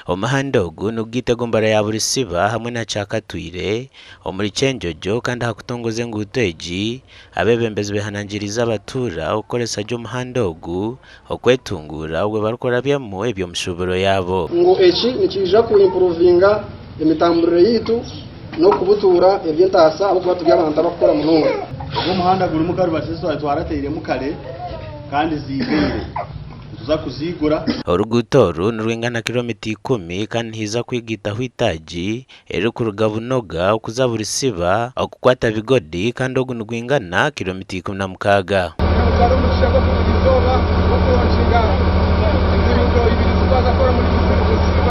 Omuhanda ogu nugwitego mbara ya buri siba hamwe na Kyakatwire omuri Kyenjojo kandi hakutongoza enguuto egi abebembezi behanangiriza abatura okukoresa gye omuhanda ogu okwetungura obwe barukurabyamu ebyomushuburo yabo ngo eki nikija kuimprovinga emitambulire yitu no kubutura ebyentaasa abo kuba turi abantu abakora munonga umuhanda guri mukarubasiso twarateire mukare kandi zigire tuza kuzigura oruguuto oru nirwingana kilomita 10 kandi ntihiza kwigitaho itaagi eri kuruga Bunoga okuza buri siba okukwata Bigodi kandi ogu nigwingana kilomita 16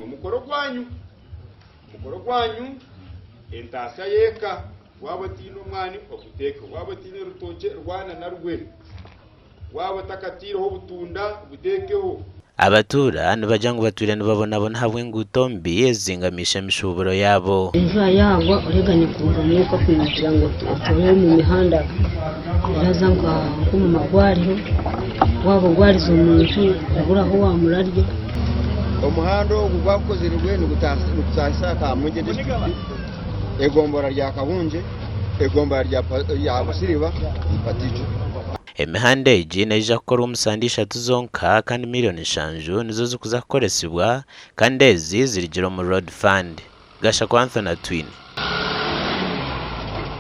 umukoro gwanyu entaasa yeka waba tino mwani okuteka waba tino rutoke rwana na rwe waba takatireho butunda butekeho abatura nibajya ngo bature nibabonabona habwe enguuto mbi ezingamisha emishuburo yabo imvura yagwa ureganye kumva nuko kwinjira ngo tube mu mihanda iraza ngo mu magwariro waba gwarizo umuntu aburaho wamurarya umuhanda gwakozerwe nugutasa ka Mujye district egombora rya Kabunje egombora rya Busiriba Paticho emihanda egi neija kukora omusande 3 zonka kandi miliyoni 5 nizo zikuza kukoresibwa kandi ezi zirigira mu road fund gasha kwa Anthony Twin.